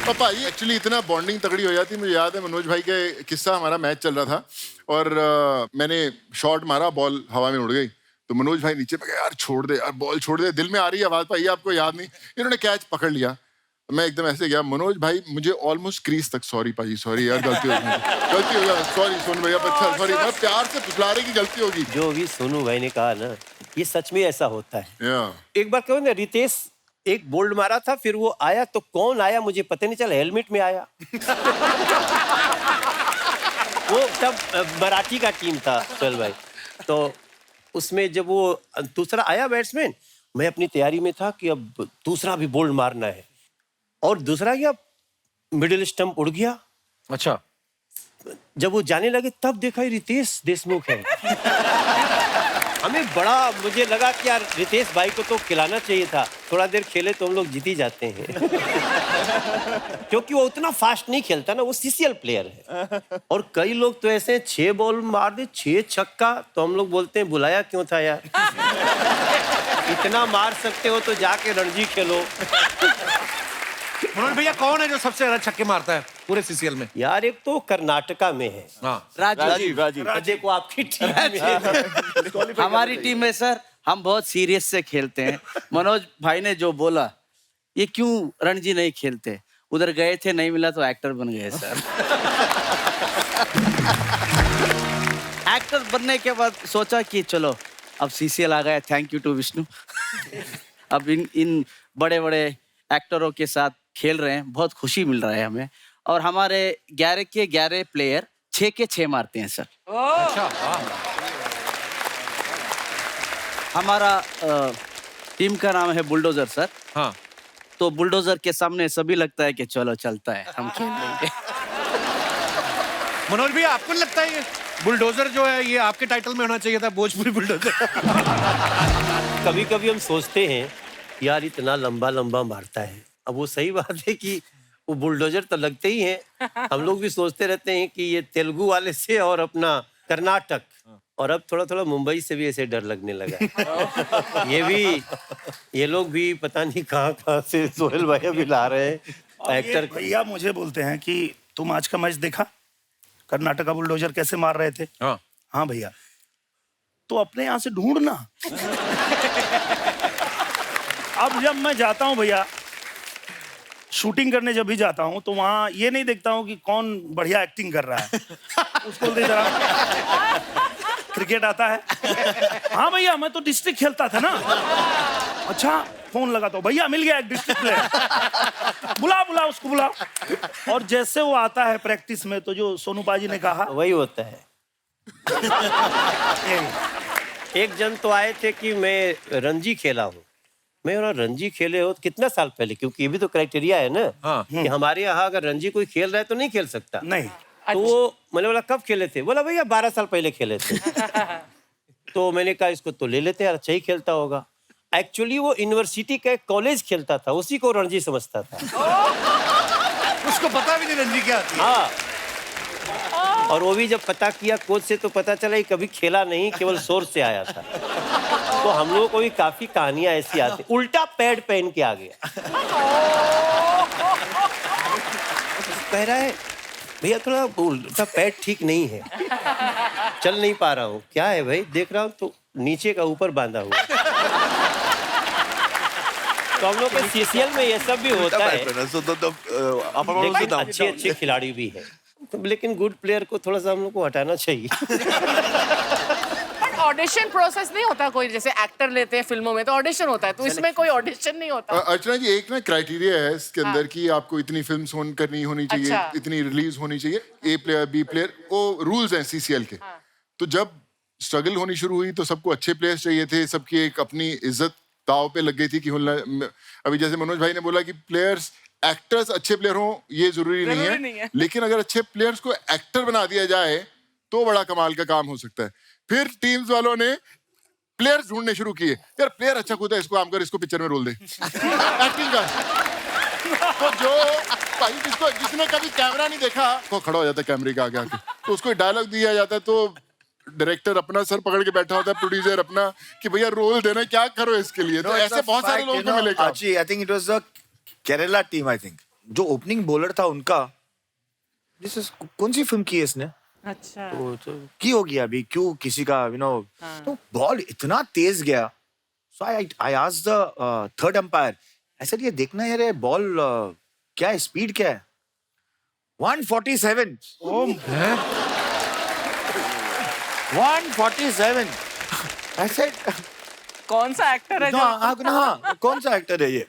पापा ये एक्चुअली इतना बॉन्डिंग तगड़ी हो जाती, मुझे याद है मनोज भाई का किस्सा, हमारा मैच चल रहा था और मैंने शॉट मारा, बॉल हवा में उड़ गई, तो मनोज भाई नीचे पे गए, यार छोड़ दे यार, बॉल छोड़ दे, दिल में आ रही है आवाज, पाई आपको याद नहीं, इन्होंने कैच पकड़ लिया, मैं एकदम ऐसे गया, मनोज भाई मुझे ऑलमोस्ट क्रीज तक, सॉरी पाजी सॉरी यार, गलती हो गई, गलती हो गया, सॉरी सोनू भैया, अच्छा सॉरी, मैं प्यार से फुसला रही कि गलती होगी। जो भी सोनू भाई ने कहा ना, ये सच में ऐसा होता है। एक बार कहो ना, रितेश एक बोल्ड मारा था, फिर वो आया तो कौन आया मुझे पता नहीं चला, हेलमेट में आया। वो तब मराठी का टीम था सोहेल भाई, तो उसमें जब वो दूसरा आया बैट्समैन, मैं अपनी तैयारी में था कि अब दूसरा भी बोल्ड मारना है, और दूसरा क्या मिडिल स्टंप उड़ गया। अच्छा, जब वो जाने लगे तब देखा ये रितेश देशमुख है। हमें बड़ा मुझे लगा कि यार रितेश भाई को तो खिलाना चाहिए था, थोड़ा देर खेले तो हम लोग जीत ही जाते हैं। क्योंकि वो उतना फास्ट नहीं खेलता ना, वो सीसीएल प्लेयर है। और कई लोग तो ऐसे 6 बॉल मार दे, 6 छक्का, तो हम लोग बोलते हैं बुलाया क्यों था यार। इतना मार सकते हो तो जाके रणजी खेलो। मनोज भैया कौन है जो सबसे ज्यादा छक्के मारता है पूरे सीसीएल में? यार एक तो कर्नाटका में है, हाँ, राजीव। देखो आपकी टीम में हमारी टीम में सर हम बहुत सीरियस से खेलते हैं। मनोज भाई ने जो बोला, ये क्यों रणजी नहीं खेलते, उधर गए थे नहीं मिला तो एक्टर बन गए सर। एक्टर बनने के बाद सोचा कि चलो अब सीसीएल आ गया, थैंक यू टू विष्णु। अब इन बड़े बड़े एक्टरों के साथ खेल रहे हैं, बहुत खुशी मिल रहा है हमें। और हमारे 11 के 11 प्लेयर 6 के 6 मारते हैं सर। अच्छा, हमारा टीम का नाम है बुलडोजर सर। हाँ, तो बुलडोजर के सामने सभी लगता है कि चलो चलता है, हम खेल लेंगे। मनोज भैया आपको नहीं लगता है ये बुलडोजर जो है ये आपके टाइटल में होना चाहिए था, भोजपुरी बुलडोजर? कभी कभी हम सोचते हैं यार इतना लंबा लंबा मारता है, अब वो सही बात है कि वो बुलडोजर तो लगते ही हैं। हम लोग भी सोचते रहते हैं कि ये तेलुगु वाले से और अपना कर्नाटक, और अब थोड़ा थोड़ा मुंबई से भी ऐसे डर लगने लगा। ये लोग भी पता नहीं कहाँ से सोहेल भैया भी ला रहे हैं एक्टर। भैया मुझे बोलते हैं कि तुम आज का मैच देखा, कर्नाटका बुलडोजर कैसे मार रहे थे? हाँ, हाँ भैया, तो अपने यहाँ से ढूंढना। अब जब मैं जाता हूँ भैया शूटिंग करने, जब भी जाता हूँ तो वहाँ ये नहीं देखता हूँ कि कौन बढ़िया एक्टिंग कर रहा है, उसको दे जरा क्रिकेट आता है। हाँ भैया, मैं तो डिस्ट्रिक्ट खेलता था ना। अच्छा, फोन लगा तो भैया मिल गया एक डिस्ट्रिक्ट प्लेयर, बुला उसको बुला। और जैसे वो आता है प्रैक्टिस में, तो जो सोनू पाजी ने कहा वही होता है। एक जन तो आए थे कि मैं रणजी खेला हूँ, मैं बोला रणजी खेले हो तो कितना साल पहले, क्योंकि ये भी तो क्राइटेरिया है ना। हाँ। कि हमारे यहाँ अगर रणजी कोई खेल रहा है तो नहीं खेल सकता। नहीं, तो वो मैंने बोला कब खेले थे, बोला भैया 12 साल पहले खेले थे। तो मैंने कहा इसको तो ले लेते यार, अच्छा ही खेलता होगा। एक्चुअली वो यूनिवर्सिटी का एक कॉलेज खेलता था, उसी को रणजी समझता था। उसको पता भी नहीं रणजी क्या आती है। हाँ, और वो भी जब पता किया कोच से तो पता चला कि कभी खेला नहीं, केवल सोर्स से आया था। तो हम लोगों को भी काफी कहानियां ऐसी आती, उल्टा पैड पहन के आ गया। कह रहा है भैया थोड़ा उल्टा पैड ठीक नहीं है, चल नहीं पा रहा हूँ। क्या है भाई, देख रहा हूँ तो नीचे का ऊपर बांधा हुआ। तो हम लोग के सीसीएल में ये सब भी होता है, लेकिन अच्छे अच्छे खिलाड़ी भी हैं। लेकिन गुड प्लेयर को थोड़ा सा हम लोग को हटाना चाहिए। ऑडिशन प्रोसेस नहीं होता कोई, जैसे एक्टर लेते हैं फिल्मों में तो ऑडिशन होता है, तो इसमें कोई ऑडिशन नहीं होता? अर्चना जी, एक ना क्राइटेरिया है इसके अंदर कि आपको इतनी फिल्म करनी होनी चाहिए, अच्छा। इतनी रिलीज होनी चाहिए, ए प्लेयर बी प्लेयर, वो रूल्स हैं सीसीएल के। तो जब स्ट्रगल होनी शुरू हुई तो सबको अच्छे प्लेयर्स चाहिए थे, सबकी एक अपनी इज्जत दाव पे लग गई थी कि अभी जैसे मनोज भाई ने बोला कि प्लेयर्स एक्टर्स अच्छे प्लेयर हों ये जरूरी नहीं है, लेकिन अगर अच्छे प्लेयर्स को एक्टर बना दिया जाए तो बड़ा कमाल का काम हो सकता है। फिर टीम्स वालों ने प्लेयर्स ढूंढने शुरू किए, यार प्लेयर अच्छा कूदा है, इसको काम कर, इसको पिक्चर में रोल दे। एक्टिंग का तो जो भाई जिसने कभी कैमरा नहीं देखा वो खड़ा हो जाता है कैमरे के आगे आके, तो उसको डायलॉग दिया जाता है, तो डायरेक्टर अपना सर पकड़ के बैठा होता है, प्रोड्यूसर अपना कि भैया रोल देना, क्या करो इसके लिए। तो ऐसे बहुत सारे लोगों को मिलेगा। I think it was a Kerala team, I think. जो ओपनिंग बॉलर था उनका, कौन सी फिल्म की है इसने? अच्छा की होगी अभी, क्यों किसी का तो बॉल इतना तेज गया. So I asked the third umpire, I said ये देखना यार, ये बॉल क्या है, स्पीड क्या है? 147. 147. आई सेड कौन सा एक्टर है जो हाँ, कौन सा एक्टर है ये?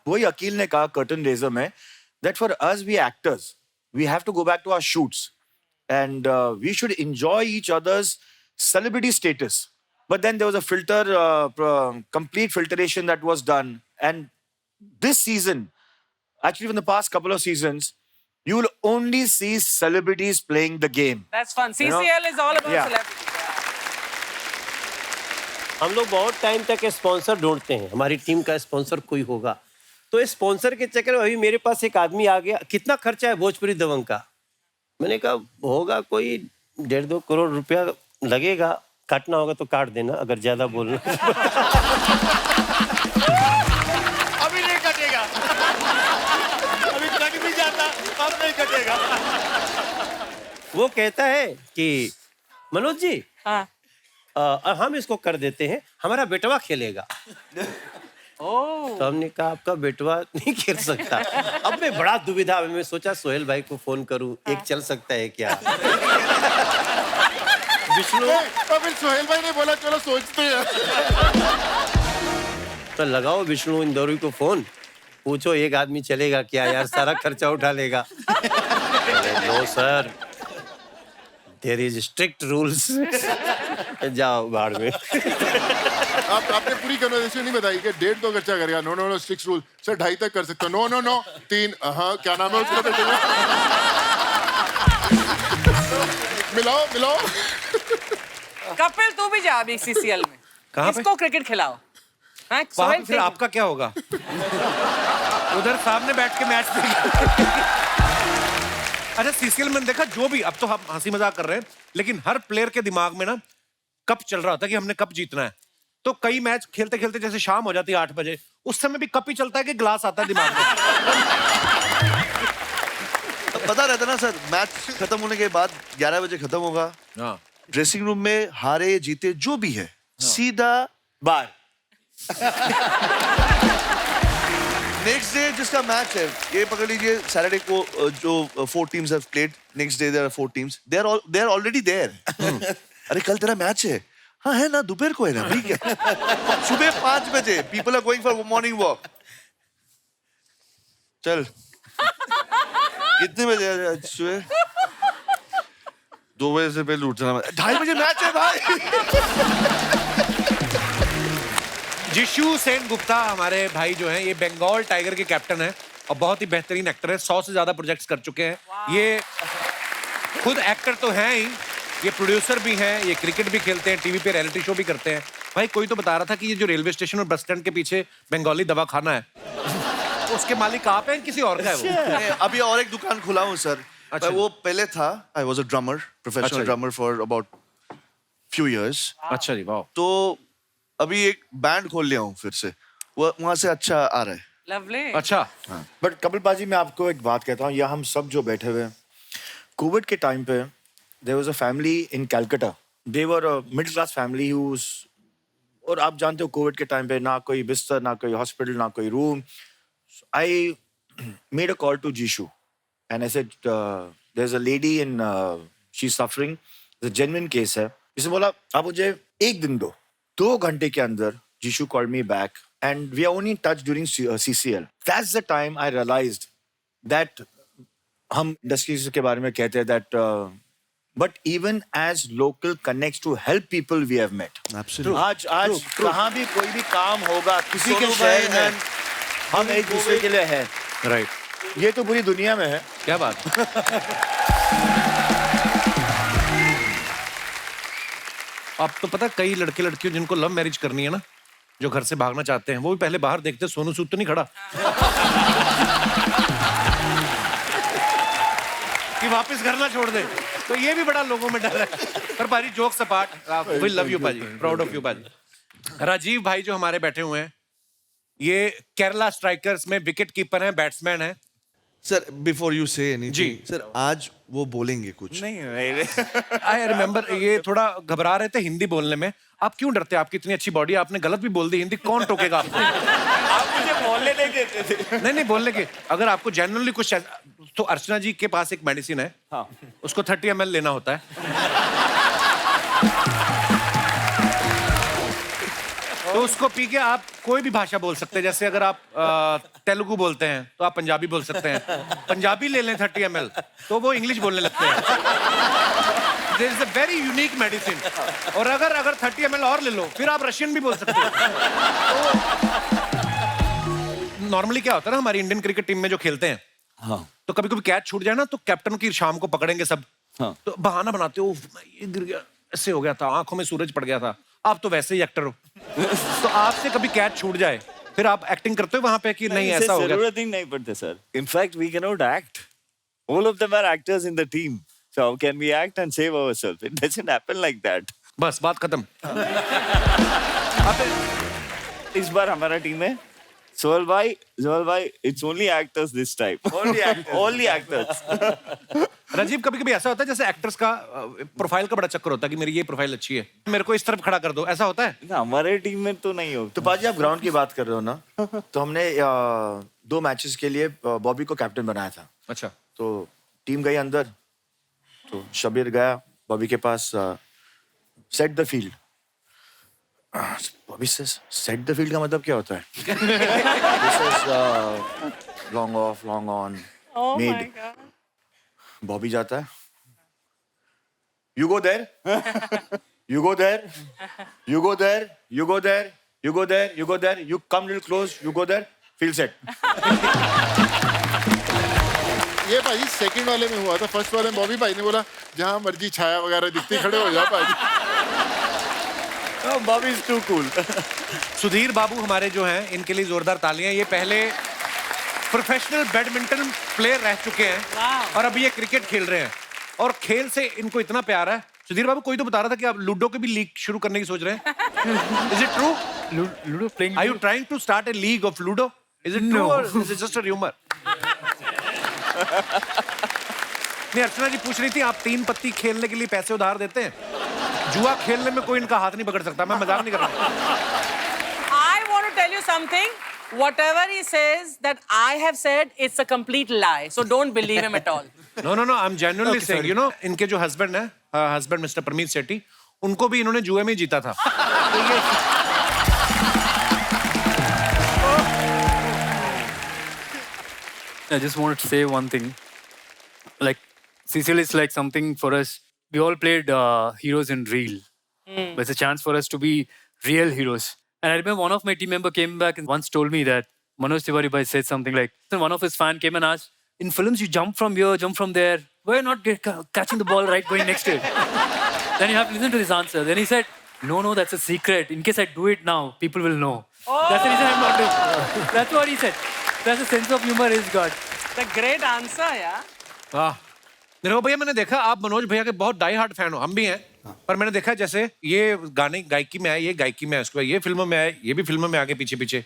वही अकील ने कहा कर्टन रेजर में, that for us we actors, we have to go back to our shoots and we should enjoy each other's celebrity status. But then there was a complete filtration that was done. And this season, actually from the past couple of seasons, you will only see celebrities playing the game. That's fun. CCL is all about Yeah. celebrity. हम लोग बहुत time तक sponsor ढूंढते हैं, हमारी team का sponsor कोई होगा, तो स्पॉन्सर के चक्कर में अभी मेरे पास एक आदमी आ गया, कितना खर्चा है भोजपुरी दबंग का? मैंने कहा होगा कोई 1.5-2 करोड़ रुपया लगेगा, काटना होगा तो काट देना, अगर ज्यादा बोलना अभी नहीं कटेगा. अभी कट भी जाता, अब नहीं कटेगा. वो कहता है कि मनोज जी हाँ. हम इसको कर देते हैं, हमारा बेटवा खेलेगा. तो हमने कहा आपका बेटवा नहीं खेल सकता. अब मैं बड़ा दुविधा में, मैं सोचा सोहेल भाई को फोन करूं, एक चल सकता है क्या? विष्णु तो फिर सोहेल भाई ने बोला चलो सोचते हैं. तो लगाओ विष्णु इंदौरी को फोन, पूछो एक आदमी चलेगा क्या यार, सारा खर्चा उठा लेगा. No sir, there is strict rules. जाओ बाहर में. आपने पूरी कन्वर्सेशन नहीं बताई कि 1.5 खर्चा करेगा. नो 6 रूल सर, 2.5 तक कर सकते हो. नो 3. हाँ क्या नाम है उसका बेटे का? मिलाओ. कपिल तू भी जा अभी सीसीएल में. कहाँ पे? इसको क्रिकेट खिलाओ. हाँ, वहां सोहेल पे फिर सिंह. आपका क्या होगा? उधर सामने बैठ के मैच देख. अच्छा सीसीएल में देखा, जो भी, अब तो हम हंसी मजाक कर रहे हैं, लेकिन हर प्लेयर के दिमाग में ना कप चल रहा होता है कि हमने कप जीतना है. तो कई मैच खेलते खेलते जैसे शाम हो जाती है 8 बजे, उस समय भी कप ही चलता है कि ग्लास आता है दिमाग में. पता रहता ना सर, मैच खत्म होने के बाद 11 बजे खत्म होगा, हाँ. ड्रेसिंग रूम में हारे जीते जो भी है, सीधा बार. नेक्स्ट डे जिसका मैच है, ये पकड़ लीजिए सैटरडे को जो 4 teams have played, next day there are 4 teams, they are already there. अरे कल तेरा मैच है, हाँ है ना, दोपहर को है ना, ठीक है. सुबह 5 बजे people are going for morning walk. चल कितने बजे आज सुबह? 2 बजे से पहले उठ जाना. 2:30 बजे मैच है भाई. जिशु सेन गुप्ता हमारे भाई जो हैं, ये बंगाल टाइगर के कैप्टन हैं और बहुत ही बेहतरीन एक्टर है. 100 से ज्यादा प्रोजेक्ट्स कर चुके हैं. ये खुद एक्टर तो हैं ही, ये प्रोड्यूसर भी हैं, ये क्रिकेट भी खेलते हैं, टीवी पे रियलिटी शो भी करते हैं. भाई कोई तो बता रहा था कि ये जो रेलवे स्टेशन और बस स्टैंड के पीछे बंगाली दवाखाना है, उसके मालिक आप हैं, किसी और का है वो? अभी और एक दुकान खुला हूँ सर. अच्छा. वो पहले था, I was a drummer, professional अच्छा. Drummer for about few years. अच्छा जी, वाह. तो अभी एक बैंड खोल लिया हूँ फिर से, वो वहां से अच्छा आ रहा है. लवली. अच्छा. बट कपिल पाजी, मैं आपको एक बात कहता हूँ, यहाँ हम सब जो बैठे हुए हैं, कोविड के टाइम पे there was a family in Calcutta. They were a middle class family whose, और आप जानते हो कोविड के टाइम पे ना कोई बिस्तर, ना कोई हॉस्पिटल, ना कोई room. I made a call to Jishu and I said there is a lady in, she is suffering, the genuine case है. इसने बोला आप मुझे 1 दिन दो. 2 घंटे के अंदर Jishu called me back and we are only in touch during CCL. That's the time I realized that हम industries के बारे में कहते हैं that but even as local connects to help people we have met. Absolutely. आज कहाँ भी कोई भी काम होगा किसी के शहर में, हम एक दूसरे के लिए हैं. राइट. ये तो पूरी दुनिया में है. क्या बात. अब तो पता, कई लड़के लड़कियों जिनको लव मैरिज करनी है ना, जो घर से भागना चाहते हैं, वो भी पहले बाहर देखते सोनू सूद तो नहीं खड़ा कि वापस घर ना छोड़ दे. तो ये भी बड़ा लोगों में डर है. पर पाजी jokes apart, we love you पाजी, प्राउड ऑफ यू पाजी. राजीव भाई जो हमारे बैठे हुए हैं, ये केरला स्ट्राइकर्स में विकेट कीपर हैं, बैट्समैन हैं. Sir before you say anything जी। सर आज वो बोलेंगे कुछ आई रिमेम्बर ये थोड़ा घबरा रहे थे हिंदी बोलने में। आप क्यों डरते? आपकी इतनी अच्छी बॉडी, आपने गलत भी बोल दी हिंदी, कौन टोकेगा आपको? आप मुझे बोलने नहीं देते थे। नहीं बोलने के, अगर आपको जेन्युइनली कुछ तो अर्चना जी के पास एक मेडिसिन है, हाँ। उसको 30 ml लेना होता है। तो उसको पी के आप कोई भी भाषा बोल सकते हैं। जैसे अगर आप तेलुगु बोलते हैं तो आप पंजाबी बोल सकते हैं। पंजाबी ले लें 30 ml तो वो इंग्लिश बोलने लगते हैं। There is a very unique medicine। और अगर 30 ml और ले लो फिर आप रशियन भी बोल सकते हैं। नॉर्मली क्या होता है ना, हमारी इंडियन क्रिकेट टीम में जो खेलते हैं, हाँ। तो कभी कभी कैच छूट जाए ना तो कैप्टन की शाम को पकड़ेंगे सब। हाँ। तो बहाना बनाते हो, ये गिर गया, ऐसे हो गया था, आंखों में सूरज पड़ गया था। आप तो वैसे ही एक्टर हो। तो आपसे कभी कैच छूट जाए फिर आप एक्टिंग करते हो वहां पे कि नहीं ऐसा हो गया? जरूरत ही नहीं पड़ते sir. In fact, we cannot act. All of them are actors in the team. So how can we act and save ourselves? It doesn't happen like that. बस बात खत्म। इस बार हमारा टीम है सोहल भाई, it's only actors this time. Only actors. Rajiv, कभी कभी ऐसा होता है जैसे एक्टर्स का प्रोफाइल का बड़ा चक्कर होता है कि मेरी ये प्रोफाइल अच्छी है, मेरे को इस तरफ खड़ा कर दो, ऐसा होता है? ना, हमारे टीम में तो नहीं हो. तो पाजी आप ग्राउंड की बात कर रहे हो ना, तो हमने 2 मैचेस के लिए बॉबी को कैप्टन बनाया था। अच्छा। तो टीम गई अंदर, तो शबीर गया बॉबी के पास, सेट द फील्ड। बॉबी से सेट द फील्ड का मतलब क्या होता है? Long off, long on, mid. Bobby जाता है, you go there, you go there, you go there, you go there, you go there, you go there, you come little close, you go there, field set. ये भाई second वाले में हुआ था। First वाले में बॉबी भाई ने बोला जहां मर्जी छाया वगैरह दिखती खड़े हो जा भाई। Oh, Bobby is too cool. Sudhir बाबू हमारे जो हैं, इनके लिए जोरदार तालियां। ये पहले प्रोफेशनल बैडमिंटन प्लेयर रह चुके हैं और अभी ये क्रिकेट खेल रहे हैं और खेल से इनको इतना प्यार है। सुधीर बाबू, कोई तो बता रहा था कि आप लूडो के भी लीग शुरू करने की सोच रहे हैं। Is it true? Ludo playing. Are you trying to start a league of ludo? Is it true और is it just a rumour? नहीं, अर्चना जी पूछ रही थी, आप 3 पत्ती खेलने के लिए पैसे उधार देते हैं? जुआ खेलने में कोई इनका हाथ नहीं पकड़ सकता। मैं मजाक नहीं कर रहा। I want to tell you something. Whatever he says that I have said, it's a complete lie. So don't believe him at all. No, I'm genuinely saying, you know, इनके जो हस्बैंड है, हस्बैंड मिस्टर परमीत सेठी, उनको भी इन्होंने जुए में ही जीता था। तो ये I just wanted to say one thing. Like, CCL is like something for us. We all played heroes in real. But it's a chance for us to be real heroes. And I remember one of my team member came back and once told me that Manoj Tiwari bhai said something like, one of his fan came and asked, in films you jump from here, jump from there. Why not catching the ball right going next to it? Then you have to listen to this answer. Then he said, no, that's a secret. In case I do it now, people will know. That's the reason I'm not doing it. That's what he said. That's a sense of humor he's got. The great answer, yeah. वाह, मेरे को भैया, मैंने देखा आप मनोज भैया के बहुत डाई हार्ड फैन हो, हम भी हैं। पर मैंने देखा जैसे ये गाने गायकी में आए, ये गायकी में आए, उसके बाद ये फिल्मों में आए, ये भी फिल्मों में आगे पीछे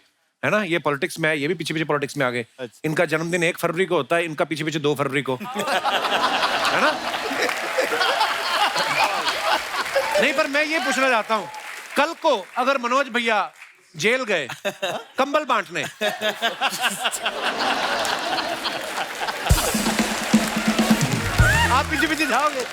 है ना, ये पॉलिटिक्स में आए, ये भी पीछे पॉलिटिक्स में आगे। इनका जन्मदिन 1 फरवरी को होता है, इनका पीछे 2 फरवरी को, है ना? नहीं, पर मैं ये पूछना चाहता हूँ, कल को अगर मनोज भैया जेल गए कंबल बांटने, आप पीछे जाओगे?